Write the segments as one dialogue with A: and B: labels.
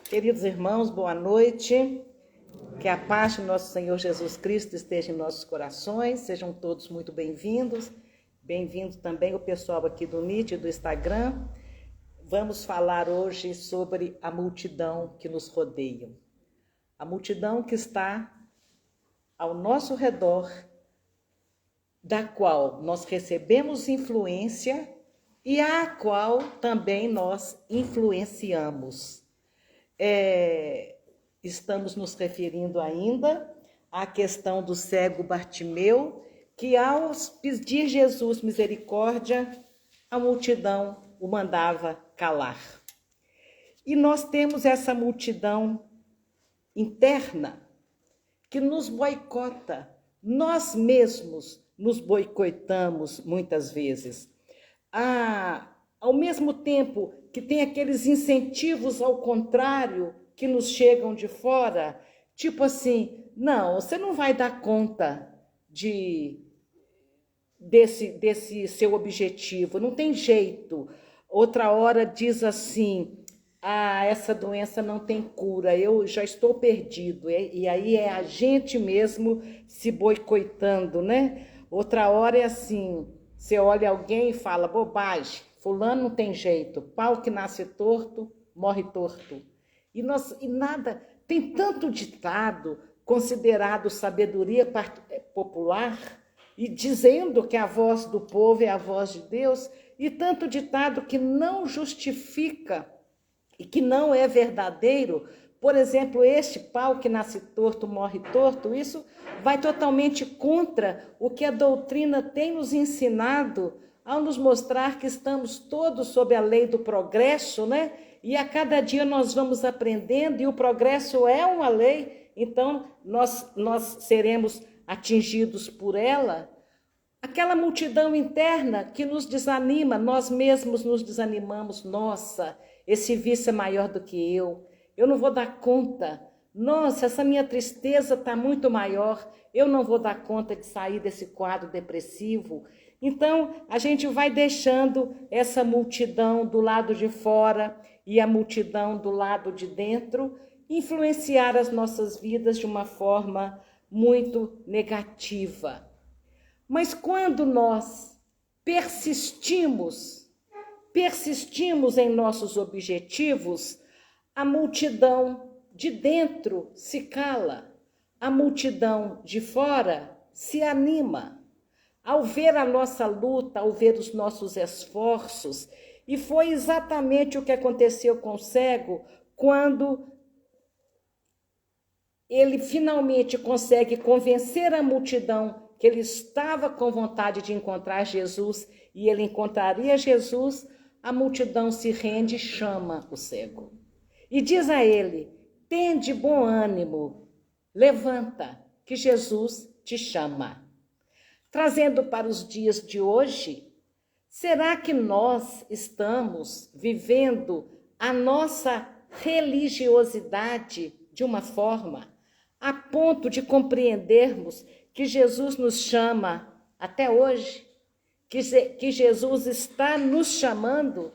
A: Queridos irmãos, boa noite. Que a paz do nosso Senhor Jesus Cristo esteja em nossos corações. Sejam todos muito bem-vindos. Bem-vindo também o pessoal aqui do Meet e do Instagram. Vamos falar hoje sobre a multidão que nos rodeia. A multidão que está ao nosso redor, da qual nós recebemos influência e a qual também nós influenciamos. Estamos nos referindo ainda à questão do cego Bartimeu, que ao pedir Jesus misericórdia, a multidão o mandava calar. E nós temos essa multidão interna que nos boicota. Nós mesmos nos boicotamos muitas vezes. Ao mesmo tempo que tem aqueles incentivos ao contrário que nos chegam de fora, tipo assim, não, você não vai dar conta desse seu objetivo, não tem jeito. Outra hora diz assim, essa doença não tem cura, eu já estou perdido. E aí é a gente mesmo se boicotando, né? Outra hora é assim, você olha alguém e fala, bobagem, fulano não tem jeito, pau que nasce torto, morre torto. E nada, tem tanto ditado considerado sabedoria popular e dizendo que a voz do povo é a voz de Deus, e tanto ditado que não justifica e que não é verdadeiro. Por exemplo, este pau que nasce torto, morre torto, isso vai totalmente contra o que a doutrina tem nos ensinado ao nos mostrar que estamos todos sob a lei do progresso, né? E a cada dia nós vamos aprendendo, e o progresso é uma lei, então nós seremos atingidos por ela. Aquela multidão interna que nos desanima, nós mesmos nos desanimamos. Nossa, esse vício é maior do que eu não vou dar conta. Nossa, essa minha tristeza está muito maior, eu não vou dar conta de sair desse quadro depressivo. Então, a gente vai deixando essa multidão do lado de fora e a multidão do lado de dentro influenciar as nossas vidas de uma forma muito negativa. Mas quando nós persistimos em nossos objetivos, a multidão de dentro se cala, a multidão de fora se anima. Ao ver a nossa luta, ao ver os nossos esforços, e foi exatamente o que aconteceu com o cego, quando ele finalmente consegue convencer a multidão que ele estava com vontade de encontrar Jesus e ele encontraria Jesus, a multidão se rende e chama o cego. E diz a ele, tende bom ânimo, levanta, que Jesus te chama. Trazendo para os dias de hoje, será que nós estamos vivendo a nossa religiosidade de uma forma a ponto de compreendermos que Jesus nos chama até hoje, que Jesus está nos chamando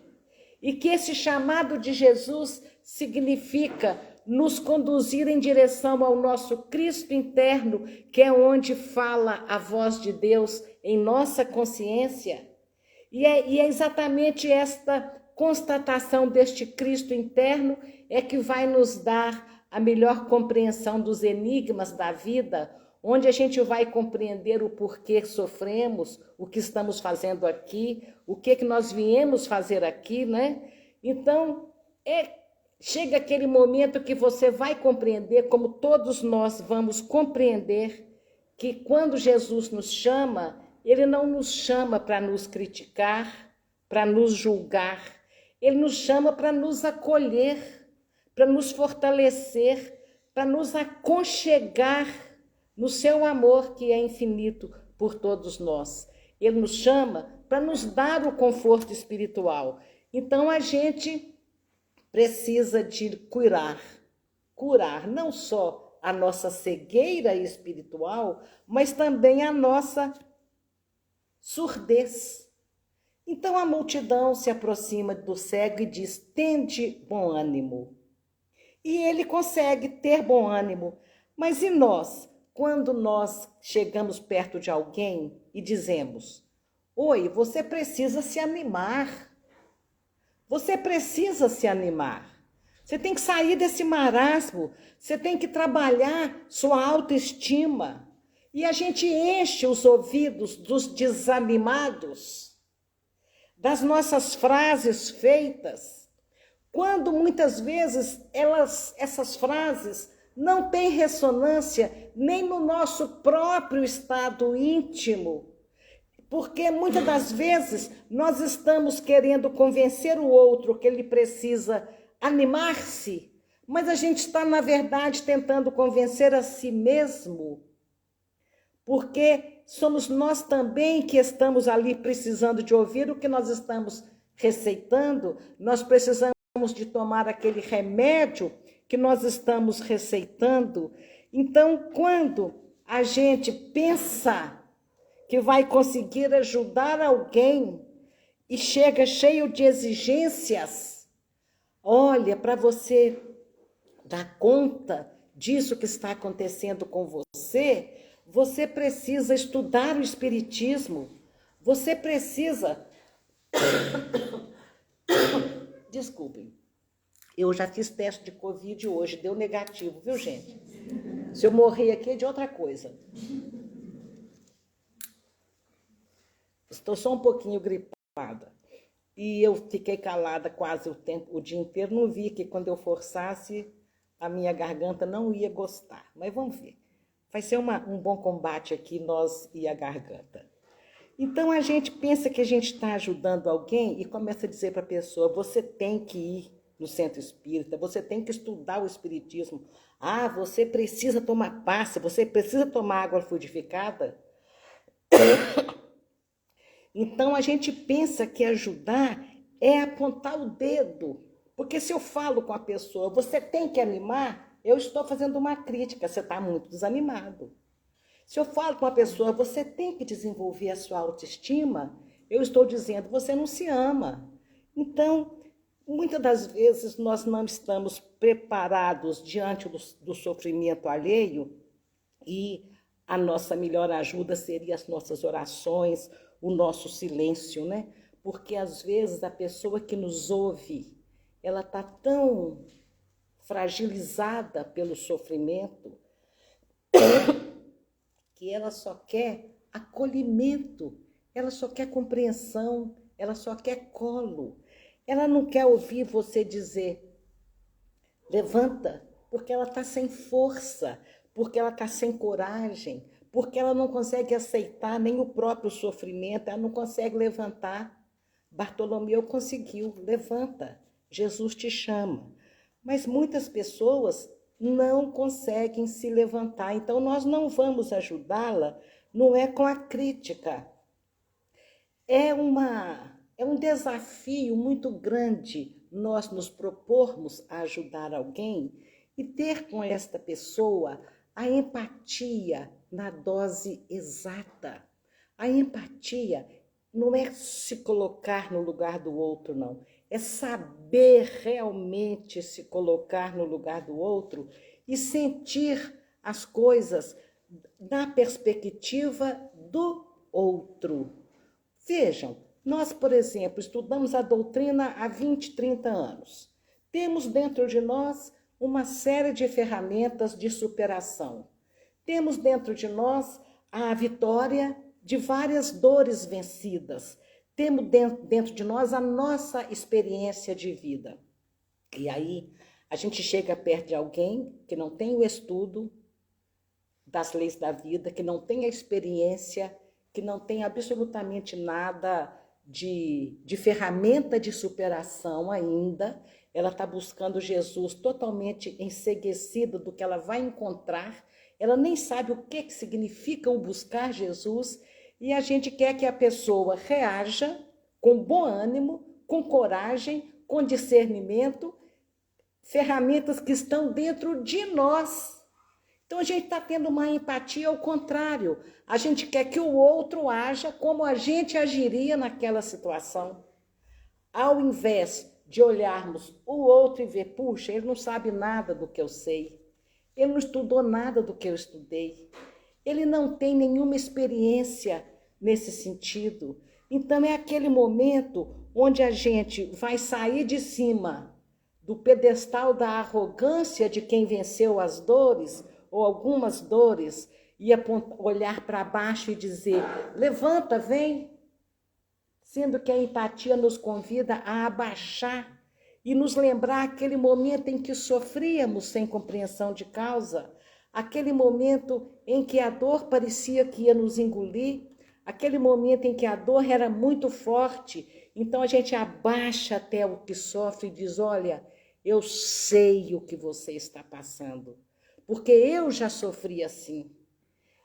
A: e que esse chamado de Jesus significa nos conduzir em direção ao nosso Cristo interno, que é onde fala a voz de Deus em nossa consciência. E é exatamente esta constatação deste Cristo interno é que vai nos dar a melhor compreensão dos enigmas da vida, onde a gente vai compreender o porquê sofremos, o que estamos fazendo aqui, o que nós viemos fazer aqui, né? Então, chega aquele momento que você vai compreender, como todos nós vamos compreender, que quando Jesus nos chama, ele não nos chama para nos criticar, para nos julgar, ele nos chama para nos acolher, para nos fortalecer, para nos aconchegar no seu amor que é infinito por todos nós. Ele nos chama para nos dar o conforto espiritual. Então a gente precisa de curar não só a nossa cegueira espiritual, mas também a nossa surdez. Então a multidão se aproxima do cego e diz, tende bom ânimo. e ele consegue ter bom ânimo. Mas e nós, quando nós chegamos perto de alguém e dizemos: oi, você precisa se animar. Você precisa se animar. Você tem que sair desse marasmo. Você tem que trabalhar sua autoestima. E a gente enche os ouvidos dos desanimados, das nossas frases feitas, quando muitas vezes essas frases não têm ressonância nem no nosso próprio estado íntimo. Porque muitas das vezes nós estamos querendo convencer o outro que ele precisa animar-se, mas a gente está, na verdade, tentando convencer a si mesmo, porque somos nós também que estamos ali precisando de ouvir o que nós estamos receitando. Nós precisamos de tomar aquele remédio que nós estamos receitando. Então, quando a gente pensa que vai conseguir ajudar alguém e chega cheio de exigências, olha, para você dar conta disso que está acontecendo com você, você precisa estudar o Espiritismo, você precisa... Desculpem, eu já fiz teste de Covid hoje, deu negativo, viu, gente? Se eu morrer aqui é de outra coisa. Estou só um pouquinho gripada. E eu fiquei calada quase o dia inteiro. Não vi que quando eu forçasse, a minha garganta não ia gostar. Mas vamos ver. Vai ser um bom combate aqui, nós e a garganta. Então, a gente pensa que a gente está ajudando alguém e começa a dizer para a pessoa: você tem que ir no centro espírita, você tem que estudar o espiritismo. Ah, você precisa tomar passe, você precisa tomar água fluidificada. Então, a gente pensa que ajudar é apontar o dedo. Porque se eu falo com a pessoa: você tem que animar, eu estou fazendo uma crítica, você está muito desanimado. Se eu falo com uma pessoa: você tem que desenvolver a sua autoestima, eu estou dizendo: você não se ama. Então, muitas das vezes nós não estamos preparados diante do sofrimento alheio, e a nossa melhor ajuda seria as nossas orações, o nosso silêncio, né? Porque às vezes a pessoa que nos ouve, ela está tão fragilizada pelo sofrimento que ela só quer acolhimento, ela só quer compreensão, ela só quer colo. Ela não quer ouvir você dizer: levanta, porque ela está sem força, porque ela está sem coragem, porque ela não consegue aceitar nem o próprio sofrimento, ela não consegue levantar. Bartolomeu conseguiu: levanta, Jesus te chama. Mas muitas pessoas não conseguem se levantar. Então, nós não vamos ajudá-la, não é com a crítica. É um desafio muito grande nós nos propormos a ajudar alguém e ter com esta pessoa a empatia na dose exata. A empatia não é se colocar no lugar do outro, não. É saber realmente se colocar no lugar do outro e sentir as coisas na perspectiva do outro. Vejam, nós, por exemplo, estudamos a doutrina há 20, 30 anos. Temos dentro de nós uma série de ferramentas de superação. Temos dentro de nós a vitória de várias dores vencidas. Temos dentro de nós a nossa experiência de vida. E aí a gente chega perto de alguém que não tem o estudo das leis da vida, que não tem a experiência, que não tem absolutamente nada de ferramenta de superação ainda. Ela está buscando Jesus totalmente enceguecida do que ela vai encontrar. Ela nem sabe o que significa o buscar Jesus. E a gente quer que a pessoa reaja com bom ânimo, com coragem, com discernimento, ferramentas que estão dentro de nós. Então a gente está tendo uma empatia ao contrário. A gente quer que o outro haja como a gente agiria naquela situação. Ao invés de olharmos o outro e ver, puxa, ele não sabe nada do que eu sei, ele não estudou nada do que eu estudei, ele não tem nenhuma experiência nesse sentido. Então é aquele momento onde a gente vai sair de cima do pedestal da arrogância de quem venceu as dores, ou algumas dores, e olhar para baixo e dizer, levanta, vem, sendo que a empatia nos convida a abaixar e nos lembrar aquele momento em que sofríamos sem compreensão de causa, aquele momento em que a dor parecia que ia nos engolir, aquele momento em que a dor era muito forte. Então a gente abaixa até o que sofre e diz, olha, eu sei o que você está passando, porque eu já sofri assim.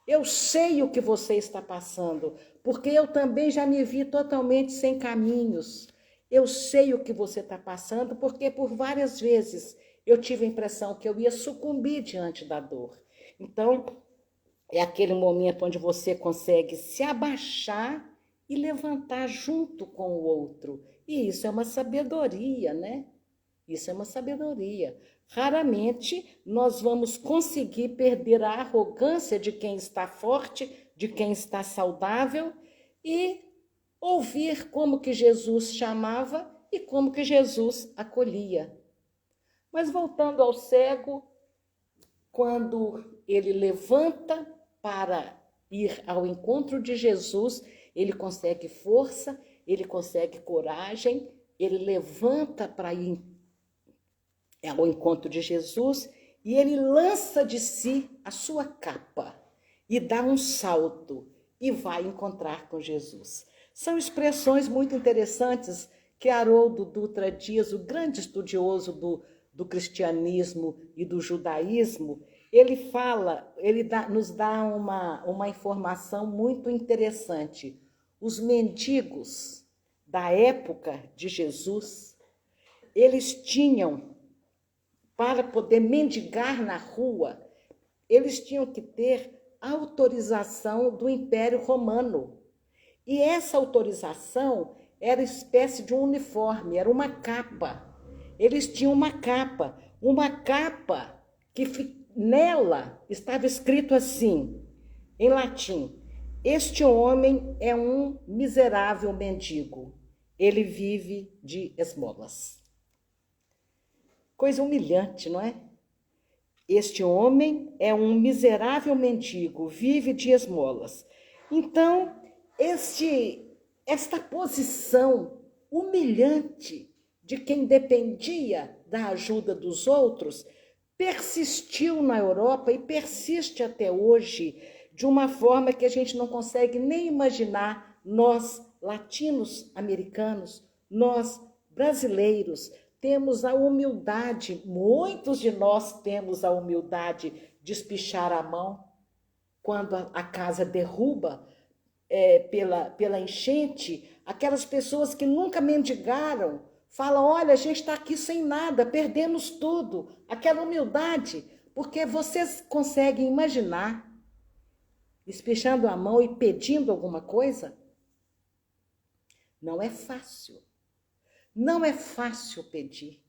A: Eu sei o que você está passando, porque eu também já me vi totalmente sem caminhos. Eu sei o que você está passando, porque por várias vezes eu tive a impressão que eu ia sucumbir diante da dor. Então, é aquele momento onde você consegue se abaixar e levantar junto com o outro. E isso é uma sabedoria, né? Isso é uma sabedoria. Raramente nós vamos conseguir perder a arrogância de quem está forte, de quem está saudável e ouvir como que Jesus chamava e como que Jesus acolhia. Mas voltando ao cego, quando ele levanta para ir ao encontro de Jesus, ele consegue força, ele consegue coragem, ele levanta para ir ao encontro de Jesus e ele lança de si a sua capa e dá um salto e vai encontrar com Jesus. São expressões muito interessantes que Haroldo Dutra Dias, o grande estudioso do cristianismo e do judaísmo, ele fala, nos dá uma informação muito interessante. Os mendigos da época de Jesus, eles tinham, para poder mendigar na rua, eles tinham que ter autorização do Império Romano. E essa autorização era espécie de um uniforme, era uma capa. Eles tinham uma capa que nela estava escrito assim, em latim, este homem é um miserável mendigo, ele vive de esmolas. Coisa humilhante, não é? Este homem é um miserável mendigo, vive de esmolas. Então, esta posição humilhante de quem dependia da ajuda dos outros persistiu na Europa e persiste até hoje de uma forma que a gente não consegue nem imaginar. Nós, latinos-americanos, nós, brasileiros, temos a humildade, muitos de nós temos a humildade de espichar a mão quando a casa derruba pela enchente. Aquelas pessoas que nunca mendigaram falam, olha, a gente está aqui sem nada, perdemos tudo. Aquela humildade, porque vocês conseguem imaginar espichando a mão e pedindo alguma coisa? Não é fácil. Não é fácil pedir.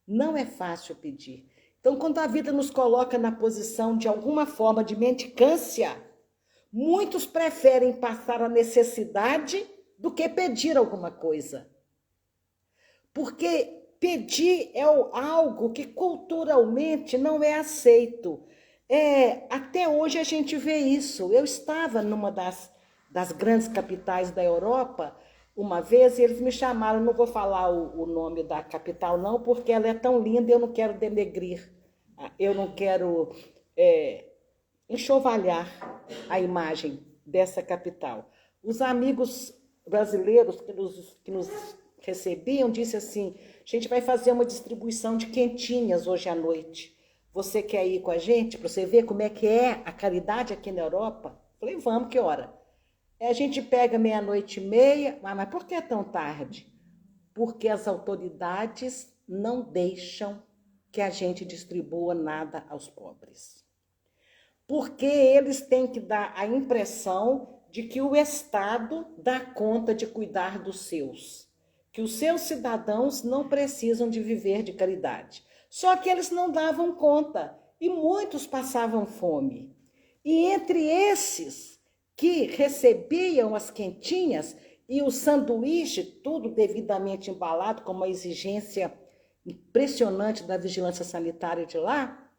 A: Não é fácil pedir. Então, quando a vida nos coloca na posição de alguma forma de mendicância, muitos preferem passar a necessidade do que pedir alguma coisa. Porque pedir é algo que culturalmente não é aceito. Até hoje a gente vê isso. Eu estava numa das grandes capitais da Europa uma vez, e eles me chamaram, não vou falar o nome da capital não, porque ela é tão linda, eu não quero denegrir, eu não quero enxovalhar a imagem dessa capital. Os amigos brasileiros que nos recebiam disse assim, a gente vai fazer uma distribuição de quentinhas hoje à noite. Você quer ir com a gente para você ver como é que é a caridade aqui na Europa? Falei, vamos, que hora? A gente pega 00:30, mas por que tão tarde? Porque as autoridades não deixam que a gente distribua nada aos pobres. Porque eles têm que dar a impressão de que o Estado dá conta de cuidar dos seus. que os seus cidadãos não precisam de viver de caridade. Só que eles não davam conta e muitos passavam fome. E entre esses que recebiam as quentinhas e o sanduíche, tudo devidamente embalado, com uma exigência impressionante da vigilância sanitária de lá,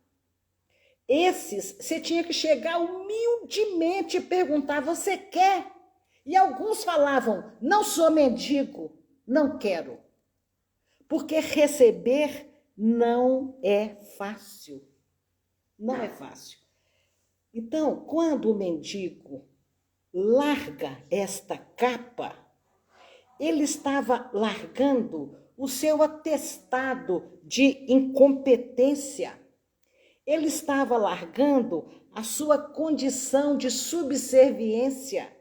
A: esses, você tinha que chegar humildemente e perguntar, você quer? E alguns falavam, não sou mendigo, não quero. Porque receber não é fácil. Não é fácil. Então, quando o mendigo larga esta capa, ele estava largando o seu atestado de incompetência. Ele estava largando a sua condição de subserviência.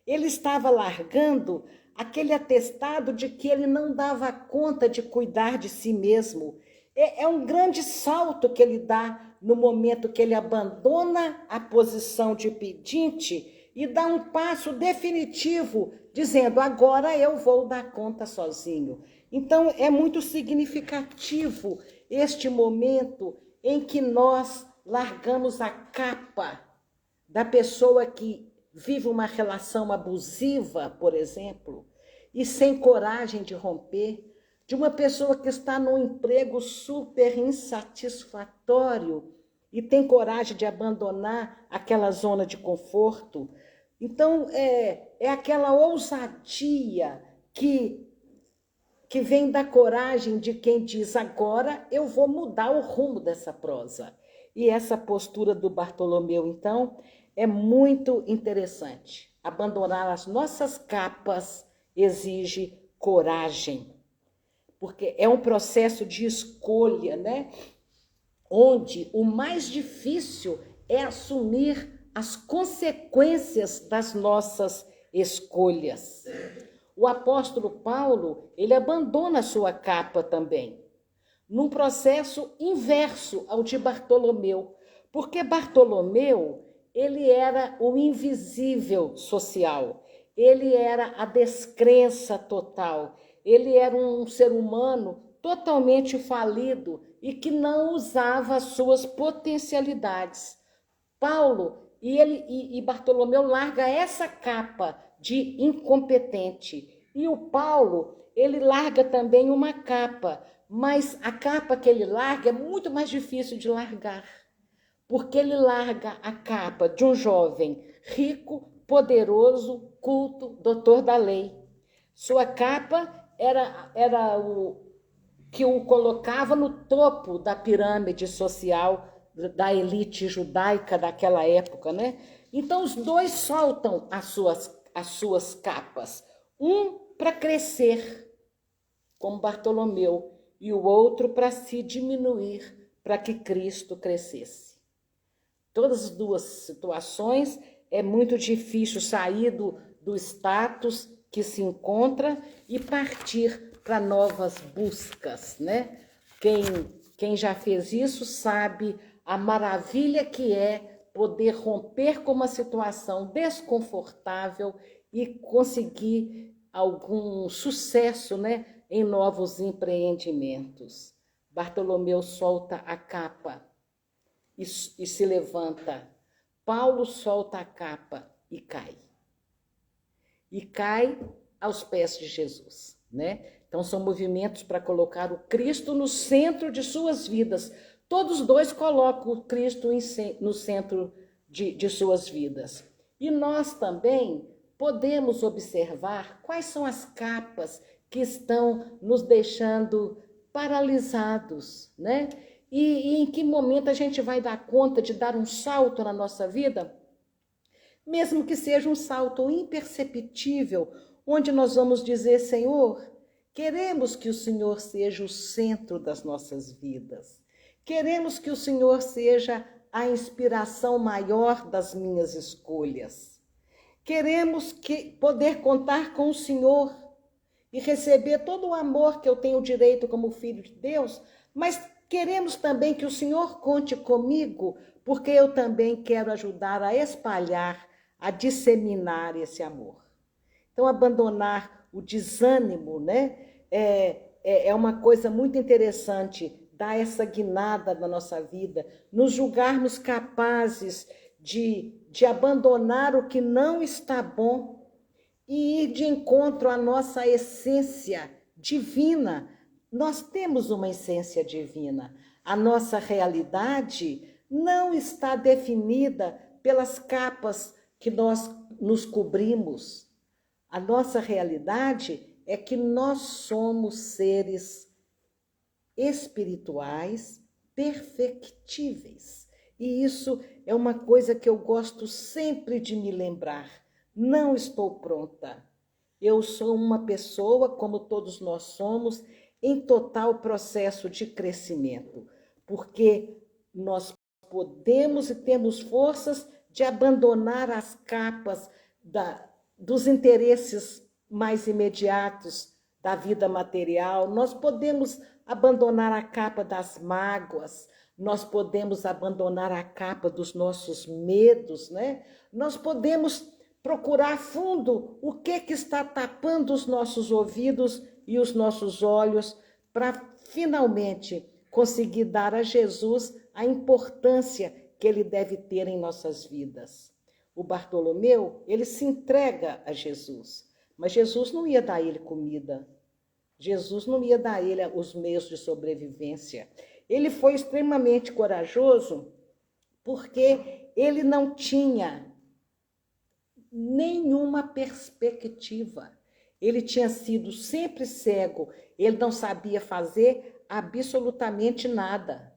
A: Ele estava largando aquele atestado de que ele não dava conta de cuidar de si mesmo. É um grande salto que ele dá no momento que ele abandona a posição de pedinte e dá um passo definitivo, dizendo, agora eu vou dar conta sozinho. Então, é muito significativo este momento em que nós largamos a capa da pessoa que vive uma relação abusiva, por exemplo, e sem coragem de romper, de uma pessoa que está num emprego super insatisfatório e tem coragem de abandonar aquela zona de conforto. Então, é aquela ousadia que vem da coragem de quem diz, agora eu vou mudar o rumo dessa prosa. E essa postura do Bartolomeu, então, é muito interessante. Abandonar as nossas capas exige coragem, porque é um processo de escolha, né? Onde o mais difícil é assumir as consequências das nossas escolhas. O apóstolo Paulo, ele abandona a sua capa também, num processo inverso ao de Bartolomeu, porque Bartolomeu, ele era o invisível social, ele era a descrença total, ele era um ser humano totalmente falido e que não usava as suas potencialidades. Paulo e Bartolomeu larga essa capa de incompetente. E o Paulo, ele larga também uma capa, mas a capa que ele larga é muito mais difícil de largar, porque ele larga a capa de um jovem rico, poderoso, culto, doutor da lei. Sua capa era o que o colocava no topo da pirâmide social da elite judaica daquela época, né? Então os dois soltam as suas capas, um para crescer, como Bartolomeu, e o outro para se diminuir, para que Cristo crescesse. Todas as duas situações é muito difícil sair do status que se encontra e partir para novas buscas, né? Quem já fez isso sabe a maravilha que é poder romper com uma situação desconfortável e conseguir algum sucesso, né, em novos empreendimentos. Bartolomeu solta a capa e se levanta. Paulo solta a capa e cai. E cai aos pés de Jesus, né? Então são movimentos para colocar o Cristo no centro de suas vidas. Todos dois colocam o Cristo no centro de suas vidas. E nós também podemos observar quais são as capas que estão nos deixando paralisados, né? E em que momento a gente vai dar conta de dar um salto na nossa vida, mesmo que seja um salto imperceptível, onde nós vamos dizer, Senhor, queremos que o Senhor seja o centro das nossas vidas. Queremos que o Senhor seja a inspiração maior das minhas escolhas. Queremos poder contar com o Senhor e receber todo o amor que eu tenho direito como filho de Deus, mas queremos também que o Senhor conte comigo, porque eu também quero ajudar a espalhar, a disseminar esse amor. Então, abandonar o desânimo, né? É uma coisa muito interessante dar essa guinada na nossa vida, nos julgarmos capazes de abandonar o que não está bom e ir de encontro à nossa essência divina. Nós temos uma essência divina. A nossa realidade não está definida pelas capas que nós nos cobrimos. A nossa realidade é que nós somos seres espirituais perfectíveis. E isso é uma coisa que eu gosto sempre de me lembrar. Não estou pronta. Eu sou uma pessoa, como todos nós somos, em total processo de crescimento, porque nós podemos e temos forças de abandonar as capas dos interesses mais imediatos da vida material, nós podemos abandonar a capa das mágoas, nós podemos abandonar a capa dos nossos medos, né? Nós podemos procurar a fundo o que está tapando os nossos ouvidos e os nossos olhos para finalmente conseguir dar a Jesus a importância que ele deve ter em nossas vidas. O Bartolomeu, ele se entrega a Jesus, mas Jesus não ia dar a ele comida. Jesus não ia dar a ele os meios de sobrevivência. Ele foi extremamente corajoso porque ele não tinha nenhuma perspectiva. Ele tinha sido sempre cego, ele não sabia fazer absolutamente nada.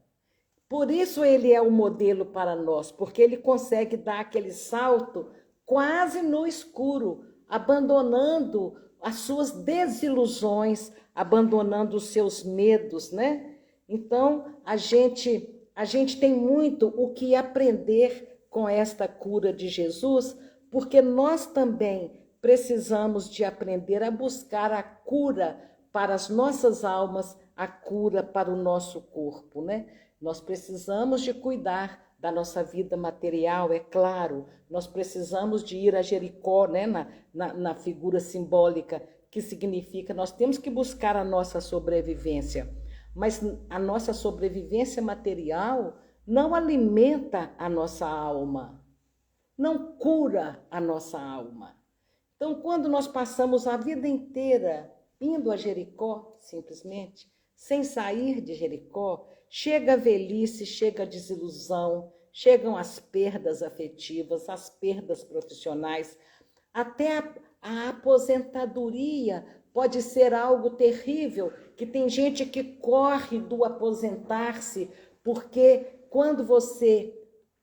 A: Por isso ele é o modelo para nós, porque ele consegue dar aquele salto quase no escuro, abandonando as suas desilusões, abandonando os seus medos, né? Então, a gente tem muito o que aprender com esta cura de Jesus, porque nós também precisamos de aprender a buscar a cura para as nossas almas, a cura para o nosso corpo, né? Nós precisamos de cuidar da nossa vida material, é claro. Nós precisamos de ir a Jericó, né? na figura simbólica, que significa nós temos que buscar a nossa sobrevivência. Mas a nossa sobrevivência material não alimenta a nossa alma, não cura a nossa alma. Então, quando nós passamos a vida inteira indo a Jericó, simplesmente, sem sair de Jericó, chega a velhice, chega a desilusão, chegam as perdas afetivas, as perdas profissionais, até a aposentadoria pode ser algo terrível, que tem gente que corre do aposentar-se, porque quando você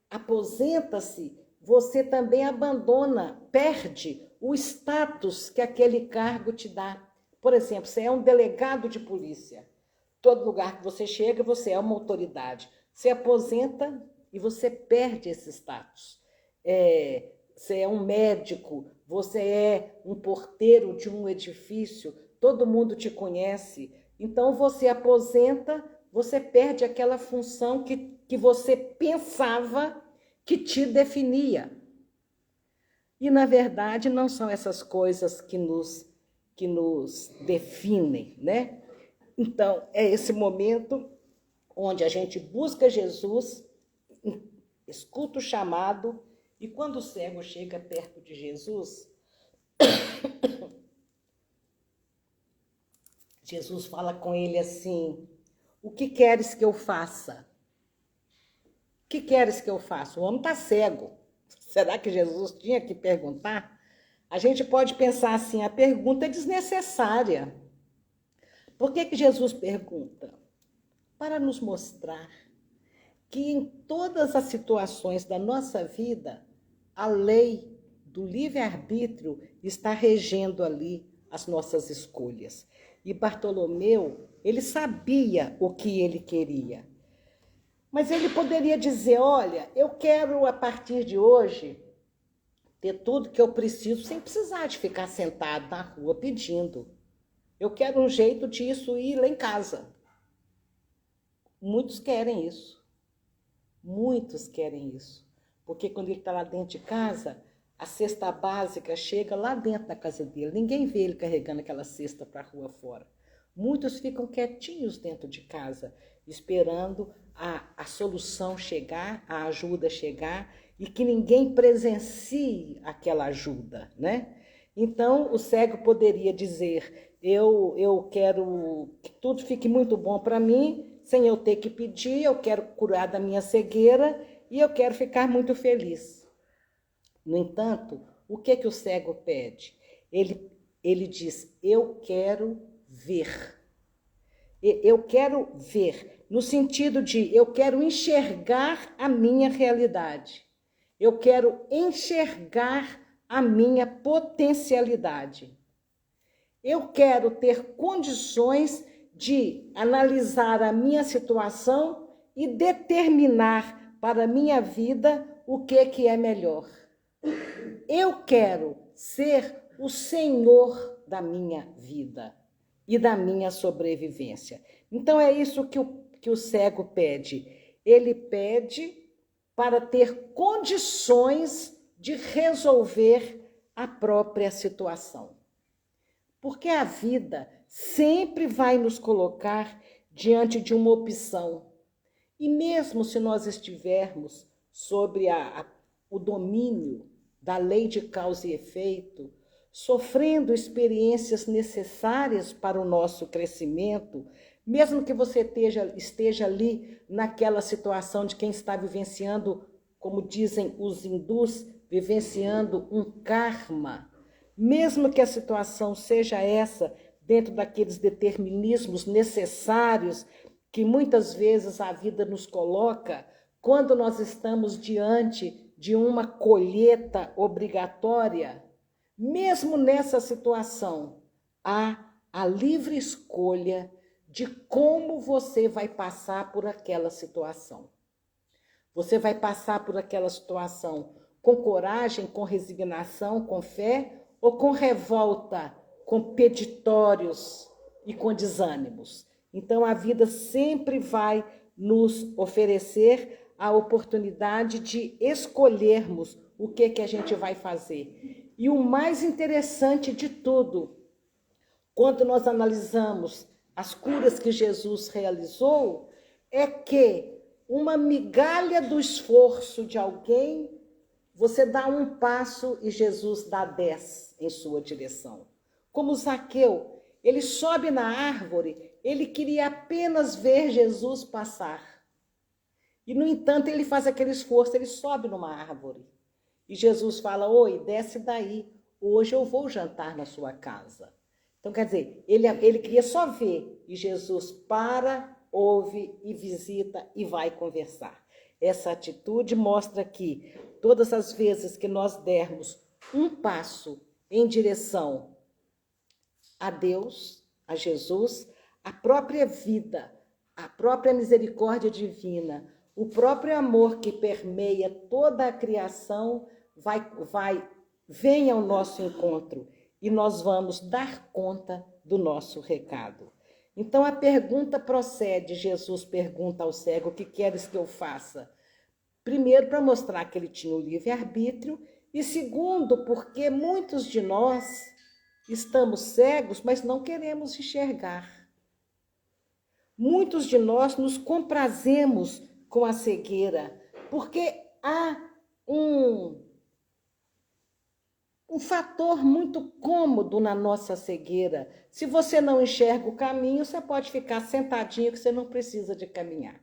A: aposenta-se, você também abandona, perde o status que aquele cargo te dá. Por exemplo, você é um delegado de polícia. Todo lugar que você chega, você é uma autoridade. Você aposenta e você perde esse status. Você é um médico, você é um porteiro de um edifício, todo mundo te conhece. Então, você aposenta, você perde aquela função que você pensava que te definia. E, na verdade, não são essas coisas que nos definem, né? Então, é esse momento onde a gente busca Jesus, escuta o chamado, e quando o cego chega perto de Jesus, Jesus fala com ele assim: o que queres que eu faça? O que queres que eu faça? O homem está cego. Será que Jesus tinha que perguntar? A gente pode pensar assim, a pergunta é desnecessária. Por que Jesus pergunta? Para nos mostrar que em todas as situações da nossa vida, a lei do livre-arbítrio está regendo ali as nossas escolhas. E Bartolomeu, ele sabia o que ele queria. Mas ele poderia dizer, olha, eu quero a partir de hoje ter tudo que eu preciso sem precisar de ficar sentado na rua pedindo. Eu quero um jeito disso ir lá em casa. Muitos querem isso. Muitos querem isso. Porque quando ele está lá dentro de casa, A cesta básica chega lá dentro da casa dele. Ninguém vê ele carregando aquela cesta para a rua fora. Muitos ficam quietinhos dentro de casa, esperando a solução chegar, a ajuda chegar, e que ninguém presencie aquela ajuda, né? Então, o cego poderia dizer, eu quero que tudo fique muito bom para mim, sem eu ter que pedir, eu quero curar da minha cegueira e eu quero ficar muito feliz. No entanto, o que o cego pede? Ele diz, eu quero ver. Eu quero ver, no sentido de eu quero enxergar a minha realidade. Eu quero enxergar a minha potencialidade. Eu quero ter condições de analisar a minha situação e determinar para a minha vida o que é melhor. Eu quero ser o senhor da minha vida e da minha sobrevivência. Então é isso que o cego pede. Ele pede para ter condições de resolver a própria situação. Porque a vida sempre vai nos colocar diante de uma opção. E mesmo se nós estivermos sobre o domínio da lei de causa e efeito, sofrendo experiências necessárias para o nosso crescimento, mesmo que você esteja ali naquela situação de quem está vivenciando, como dizem os hindus, vivenciando um karma, mesmo que a situação seja essa, dentro daqueles determinismos necessários que muitas vezes a vida nos coloca, quando nós estamos diante de uma colheita obrigatória, mesmo nessa situação, há a livre escolha de como você vai passar por aquela situação. Você vai passar por aquela situação com coragem, com resignação, com fé, ou com revolta, com peditórios e com desânimos. Então, a vida sempre vai nos oferecer a oportunidade de escolhermos o que a gente vai fazer. E o mais interessante de tudo, quando nós analisamos as curas que Jesus realizou, é que uma migalha do esforço de alguém, você dá um passo e Jesus dá 10 em sua direção. Como Zaqueu, ele sobe na árvore, ele queria apenas ver Jesus passar. E, no entanto, ele faz aquele esforço, ele sobe numa árvore. E Jesus fala, oi, desce daí, hoje eu vou jantar na sua casa. Então, quer dizer, ele queria só ver, e Jesus para, ouve e visita e vai conversar. Essa atitude mostra que todas as vezes que nós dermos um passo em direção a Deus, a Jesus, a própria vida, a própria misericórdia divina, o próprio amor que permeia toda a criação vem ao nosso encontro e nós vamos dar conta do nosso recado. Então a pergunta procede, Jesus pergunta ao cego, o que queres que eu faça? Primeiro, para mostrar que ele tinha o livre-arbítrio, e segundo, porque muitos de nós estamos cegos, mas não queremos enxergar. Muitos de nós nos comprazemos com a cegueira, porque há um fator muito cômodo na nossa cegueira. Se você não enxerga o caminho, você pode ficar sentadinho que você não precisa de caminhar.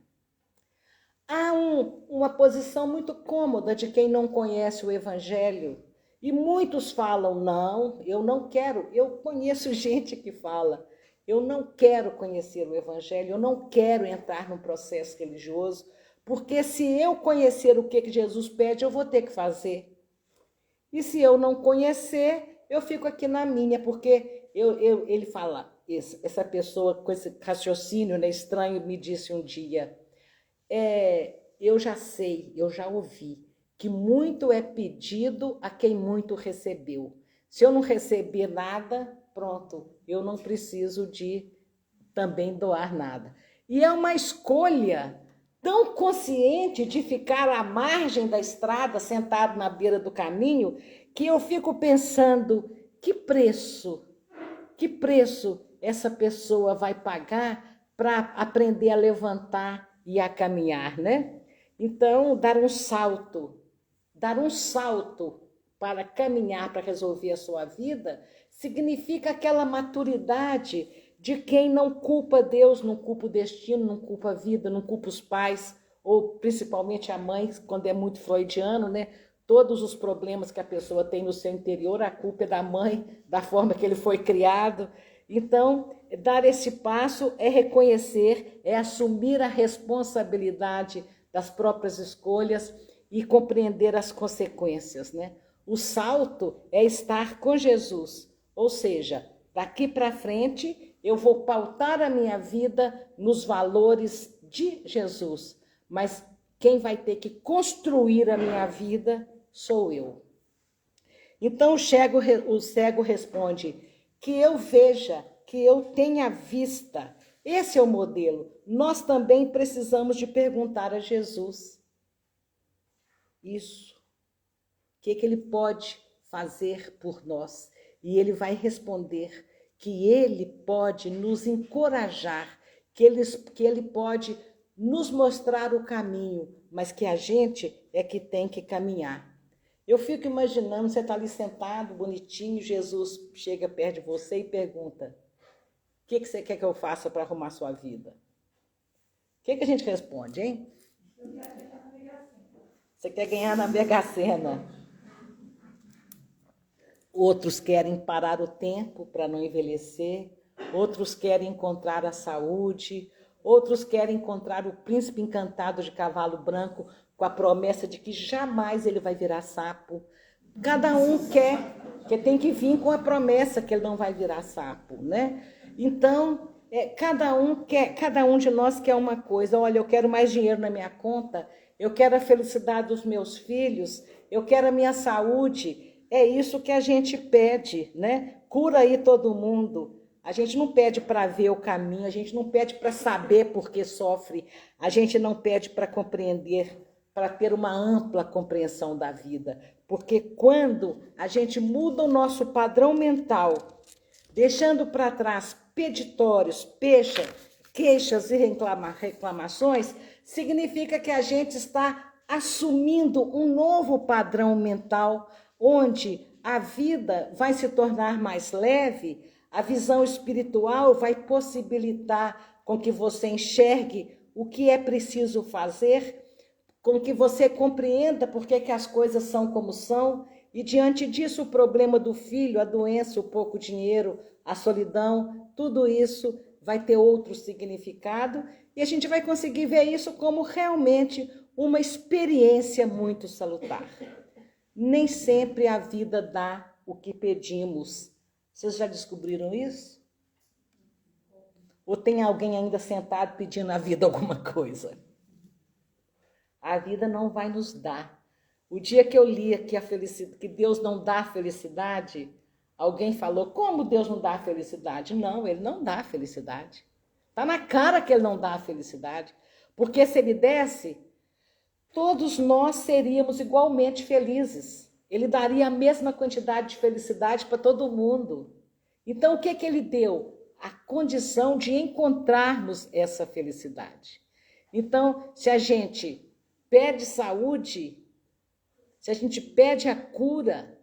A: Há uma posição muito cômoda de quem não conhece o Evangelho. E muitos falam, não, eu não quero. Eu conheço gente que fala, eu não quero conhecer o Evangelho, eu não quero entrar num processo religioso, porque se eu conhecer o que Jesus pede, eu vou ter que fazer. E se eu não conhecer, eu fico aqui na minha, porque ele fala, essa pessoa com esse raciocínio, né, estranho, me disse um dia, eu já sei, eu já ouvi, que muito é pedido a quem muito recebeu. Se eu não receber nada, pronto, eu não preciso de também doar nada. E é uma escolha tão consciente de ficar à margem da estrada, sentado na beira do caminho, que eu fico pensando, que preço essa pessoa vai pagar para aprender a levantar e a caminhar, né? Então, dar um salto para caminhar, para resolver a sua vida, significa aquela maturidade de quem não culpa Deus, não culpa o destino, não culpa a vida, não culpa os pais, ou principalmente a mãe, quando é muito freudiano, né? Todos os problemas que a pessoa tem no seu interior, a culpa é da mãe, da forma que ele foi criado. Então, dar esse passo é reconhecer, é assumir a responsabilidade das próprias escolhas e compreender as consequências, né? O salto é estar com Jesus, ou seja, daqui para frente eu vou pautar a minha vida nos valores de Jesus, mas quem vai ter que construir a minha vida sou eu. Então o cego responde, que eu veja, que eu tenha vista. Esse é o modelo. Nós também precisamos de perguntar a Jesus isso. O que ele pode fazer por nós? E ele vai responder que ele pode nos encorajar, que ele pode nos mostrar o caminho, mas que a gente é que tem que caminhar. Eu fico imaginando, você está ali sentado, bonitinho, Jesus chega perto de você e pergunta, o que você quer que eu faça para arrumar sua vida? O que a gente responde, hein? Você quer ganhar na Mega Sena. Outros querem parar o tempo para não envelhecer, outros querem encontrar a saúde, outros querem encontrar o príncipe encantado de cavalo branco com a promessa de que jamais ele vai virar sapo. Cada um quer, que tem que vir com a promessa que ele não vai virar sapo, né? Então, cada um de nós quer uma coisa. Olha, eu quero mais dinheiro na minha conta, eu quero a felicidade dos meus filhos, eu quero a minha saúde. É isso que a gente pede, né? Cura aí todo mundo. A gente não pede para ver o caminho, a gente não pede para saber por que sofre, a gente não pede para compreender, para ter uma ampla compreensão da vida. Porque quando a gente muda o nosso padrão mental, deixando para trás peditórios, queixas e reclamações, significa que a gente está assumindo um novo padrão mental, onde a vida vai se tornar mais leve, a visão espiritual vai possibilitar com que você enxergue o que é preciso fazer, com que você compreenda por que as coisas são como são, e diante disso o problema do filho, a doença, o pouco dinheiro, a solidão, tudo isso vai ter outro significado, e a gente vai conseguir ver isso como realmente uma experiência muito salutar. Nem sempre a vida dá o que pedimos. Vocês já descobriram isso? Ou tem alguém ainda sentado pedindo à vida alguma coisa? A vida não vai nos dar. O dia que eu li aqui que Deus não dá felicidade, alguém falou, como Deus não dá felicidade? Não, ele não dá felicidade. Está na cara que ele não dá felicidade. Porque se ele desse, todos nós seríamos igualmente felizes. Ele daria a mesma quantidade de felicidade para todo mundo. Então, o que ele deu? A condição de encontrarmos essa felicidade. Então, se a gente pede saúde, se a gente pede a cura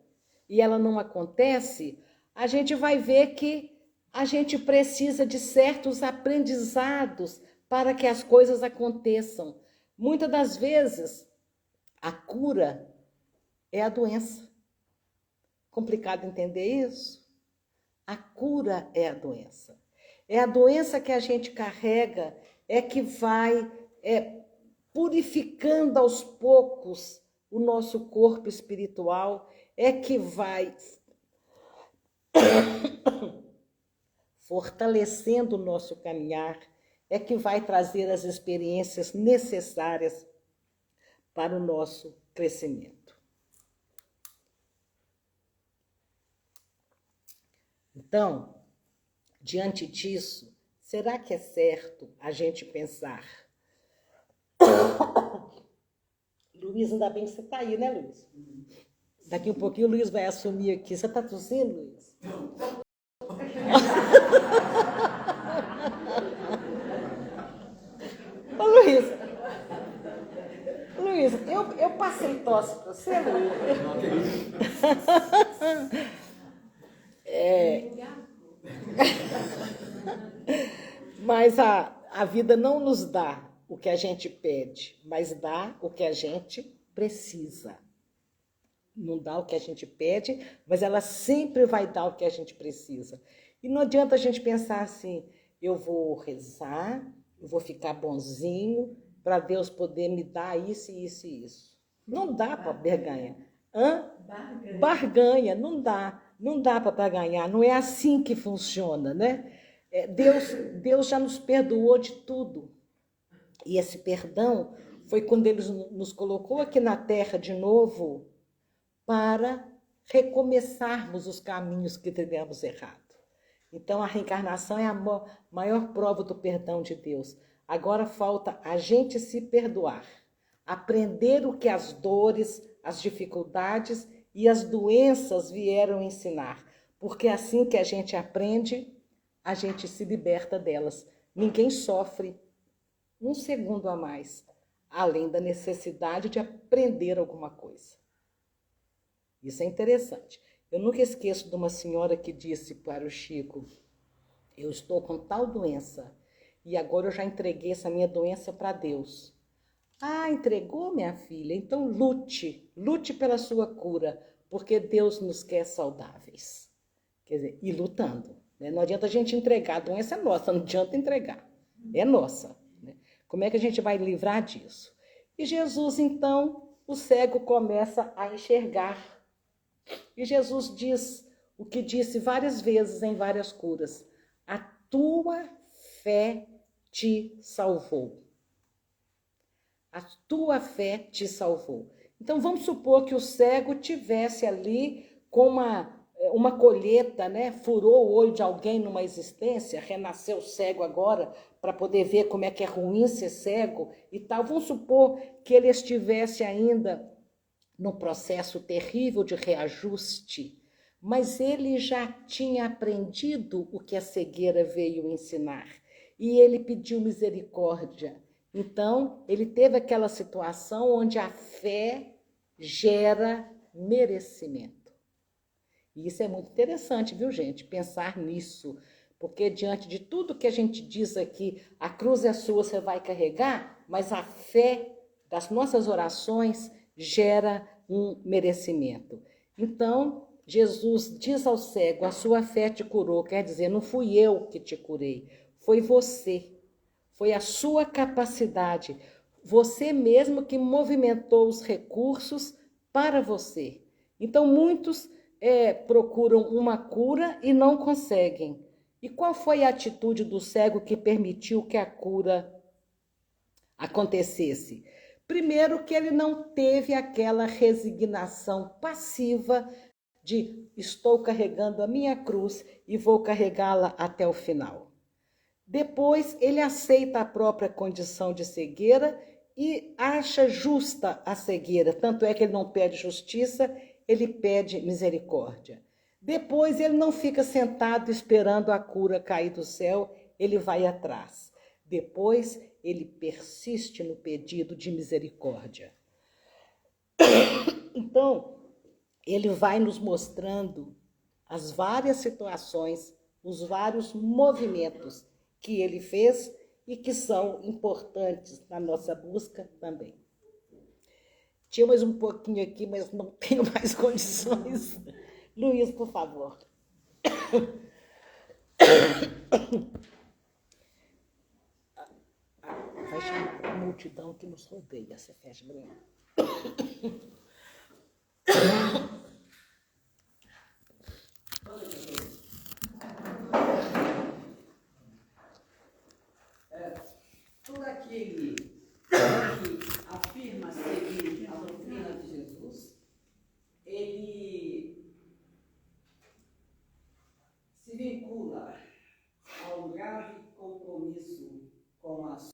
A: e ela não acontece, a gente vai ver que a gente precisa de certos aprendizados para que as coisas aconteçam. Muitas das vezes, a cura é a doença. Complicado entender isso? A cura é a doença. É a doença que a gente carrega, é que vai purificando aos poucos o nosso corpo espiritual, é que vai fortalecendo o nosso caminhar, é que vai trazer as experiências necessárias para o nosso crescimento. Então, diante disso, será que é certo a gente pensar
B: Luiz, ainda bem que você está aí, né, Luiz? Daqui um pouquinho o Luiz vai assumir aqui. Você está tossindo, Luiz? Ô, Luiz, eu passei tosse para você, Luiz? Mas a vida não nos dá o que a gente pede, mas dá o que a gente precisa. Não dá o que a gente pede, mas ela sempre vai dar o que a gente precisa. E não adianta a gente pensar assim, eu vou rezar, eu vou ficar bonzinho para Deus poder me dar isso, isso e isso. Não dá para barganhar. Barganha, não dá. Não dá para barganhar, não é assim que funciona, né? Deus já nos perdoou de tudo. E esse perdão foi quando Ele nos colocou aqui na terra de novo para recomeçarmos os caminhos que tivemos errado. Então, a reencarnação é a maior prova do perdão de Deus. Agora falta a gente se perdoar, aprender o que as dores, as dificuldades e as doenças vieram ensinar. Porque assim que a gente aprende, a gente se liberta delas. Ninguém sofre um segundo a mais, além da necessidade de aprender alguma coisa. Isso é interessante. Eu nunca esqueço de uma senhora que disse para o Chico, eu estou com tal doença e agora eu já entreguei essa minha doença para Deus. Ah, entregou, minha filha? Então lute pela sua cura, porque Deus nos quer saudáveis. Quer dizer, e lutando. Né? Não adianta a gente entregar, a doença é nossa, não adianta entregar, é nossa. Né? Como é que a gente vai livrar disso? E Jesus, então, o cego começa a enxergar. E Jesus diz o que disse várias vezes em várias curas: a tua fé te salvou. A tua fé te salvou. Então vamos supor que o cego tivesse ali com uma colheita, né? Furou o olho de alguém numa existência, renasceu cego agora para poder ver como é que é ruim ser cego e tal. Vamos supor que ele estivesse ainda num processo terrível de reajuste, mas ele já tinha aprendido o que a cegueira veio ensinar e ele pediu misericórdia. Então, ele teve aquela situação onde a fé gera merecimento. E isso é muito interessante, viu, gente? Pensar nisso, porque diante de tudo que a gente diz aqui, a cruz é sua, você vai carregar, mas a fé das nossas orações gera um merecimento. Então, Jesus diz ao cego, a sua fé te curou, quer dizer, não fui eu que te curei, foi você, foi a sua capacidade, você mesmo que movimentou os recursos para você. Então, muitos procuram uma cura e não conseguem. E qual foi a atitude do cego que permitiu que a cura acontecesse? Primeiro, que ele não teve aquela resignação passiva de estou carregando a minha cruz e vou carregá-la até o final. Depois, ele aceita a própria condição de cegueira e acha justa a cegueira. Tanto é que ele não pede justiça, ele pede misericórdia. Depois, ele não fica sentado esperando a cura cair do céu, ele vai atrás. Depois, ele persiste no pedido de misericórdia. Então, ele vai nos mostrando as várias situações, os vários movimentos que ele fez e que são importantes na nossa busca também. Tinha mais um pouquinho aqui, mas não tenho mais condições. Luiz, por favor. Vai chamar a multidão que nos rodeia. Você fecha, Bruno.
C: Todo aquele que